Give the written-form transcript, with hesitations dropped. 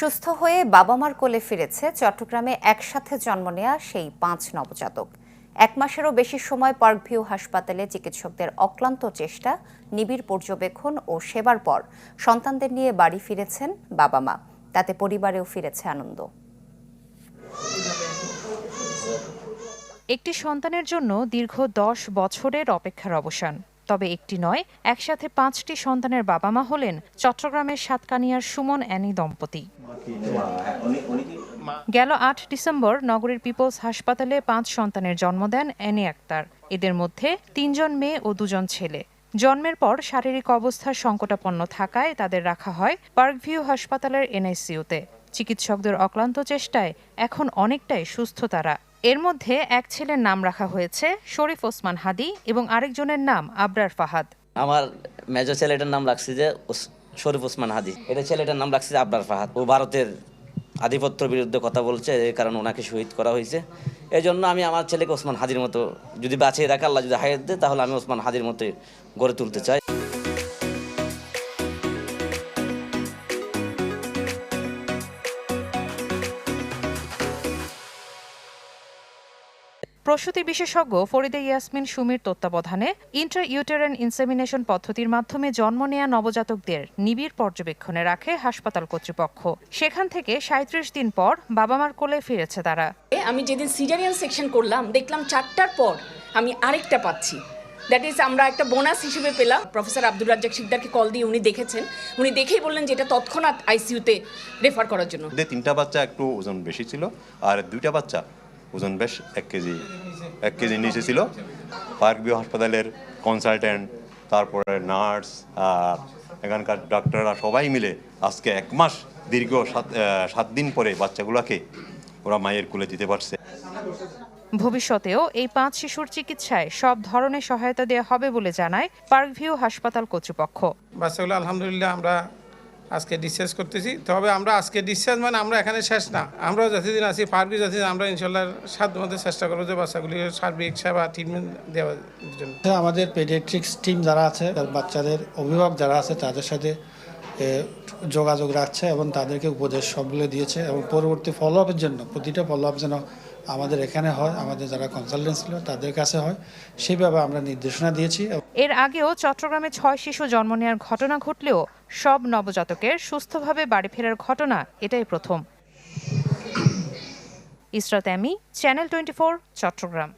সুস্থ হয়ে বাবা মার কোলে ফিরেছে চট্টগ্রামে একসাথে জন্ম নেয়া সেই 5 নবজাতক। 1 মাসেরও বেশি সময় পার্কভিউ হাসপাতালে চিকিৎসকদের অক্লান্ত চেষ্টা, নিবিড় পর্যবেক্ষণ ও সেবার পর সন্তানদের নিয়ে বাড়ি ফিরেছেন বাবা মা। তাতে পরিবারেও ফিরেছে আনন্দ। একটি সন্তানের জন্য দীর্ঘ 10 বছরের অপেক্ষার অবসান। তবে একটি নয়, একসাথে 5টি সন্তানের বাবা মা হলেন চট্টগ্রামের সাতকানিয়ার সুমন অ্যানি দম্পতি। গেল 8 ডিসেম্বর নগরীর পিপলস হাসপাতালে 5 সন্তানের জন্ম দেন অ্যানি আক্তার। এদের মধ্যে 3 জন মেয়ে ও 2 জন ছেলে। জন্মের পর শারীরিক অবস্থা সংকটাপন্ন থাকায় তাদের রাখা হয় পার্কভিউ হাসপাতালের এনআইসিইউতে। চিকিৎসকদের অক্লান্ত চেষ্টায় এখন অনেকটাই সুস্থ তারা। এর মধ্যে এক ছেলের নাম রাখা হয়েছে শরীফ ওসমান হাদি এবং আরেকজনের নাম আবরার ফাহাদ। আমার মেজর ছেলেটার নাম রাখছি যে শরীফ ওসমান হাদি, এটা ছেলেটার নাম রাখছি যে আবরার ফাহাদ। ও ভারতের আধিপত্যের বিরুদ্ধে কথা বলছে, এই কারণে ওনাকে শহীদ করা হয়েছে। এই জন্য আমি আমার ছেলেকে ওসমান হাদির মতো যদি বাঁচিয়ে রাখে, আল্লাহ যদি হায়াত দেয়, তাহলে আমি ওসমান হাদির মতোই গড়ে তুলতে চাই। প্রসূতি বিশেষজ্ঞ ফরিদা ইয়াসমিন সুমির তত্ত্বাবধানে ইন্ট্রা-ইউটেরাইন ইনসেমিনেশন পদ্ধতির মাধ্যমে জন্ম নেয়া নবজাতকদের নিবিড় পর্যবেক্ষণে রাখে হাসপাতাল কর্তৃপক্ষ। সেখান থেকে 37 দিন পর বাবা মার কোলে ফিরেছে তারা। আমি যেদিন সিজারিয়ান সেকশন করলাম, দেখলাম 4টার পর আমি আরেকটা পাচ্ছি। দ্যাট ইজ আমরা একটা বোনাস হিসেবে পেলাম। প্রফেসর আব্দুর রাজ্জাক শিকদারকে কল দিয়ে উনি দেখেছেন, উনি দেখেই বললেন যে এটা তৎক্ষণাৎ আইসিইউতে রেফার করার জন্য। 3টা বাচ্চা একটু ওজন বেশি ছিল, আর 2টা বাচ্চা ওজন বেশ 1 কেজি নিচে ছিল। পার্কভিউ হাসপাতালের কনসালটেন্ট, তারপরে নার্স আর এখানকার ডাক্তাররা সবাই মিলে আজকে 1 মাস দীর্ঘ 7 দিন পরে বাচ্চাগুলোকে ওরা মায়ের কোলে দিতে পারছে। ভবিষ্যতেও এই 5 শিশুর চিকিৎসায় সব ধরনের সহায়তা দেওয়া হবে বলে জানায় পার্কভিউ হাসপাতাল কর্তৃপক্ষ। বাচ্চাগুলো আলহামদুলিল্লাহ আমরা আজকে ডিসচার্জ করতেছি। তবে আমরা আজকে ডিসচার্জ মানে আমরা এখানে শেষ না, আমরাও যতদিন আছি পার্কভিউ যতদিন আমরা ইনশাল্লাহ সাধ্য মধ্যে চেষ্টা করবো যে বাচ্চাগুলিকে সার্বিক সেবা ট্রিটমেন্ট দেওয়ার জন্য। আমাদের পেডিয়াট্রিক্স টিম যারা আছে, বাচ্চাদের অভিভাবক যারা আছে তাদের সাথে যোগাযোগ রাখছে এবং তাদেরকে উপদেশ সবগুলো দিয়েছে এবং পরবর্তী ফলো আপের জন্য প্রতিটা ফলো আপ যেন আমাদের এখানে হয়, আমাদের যারা কনসালটেন্ট ছিল তাদের কাছে হয়, সেইভাবে আমরা নির্দেশনা দিয়েছি। এর আগেও চট্টগ্রামে 6 শিশু জন্ম নেওয়ার ঘটনা ঘটলেও সব নবজাতকের সুস্থভাবে বাড়ি ফেরার ঘটনা এটাই প্রথম। ইসরাত এমি, চ্যানেল 24, চট্টগ্রাম।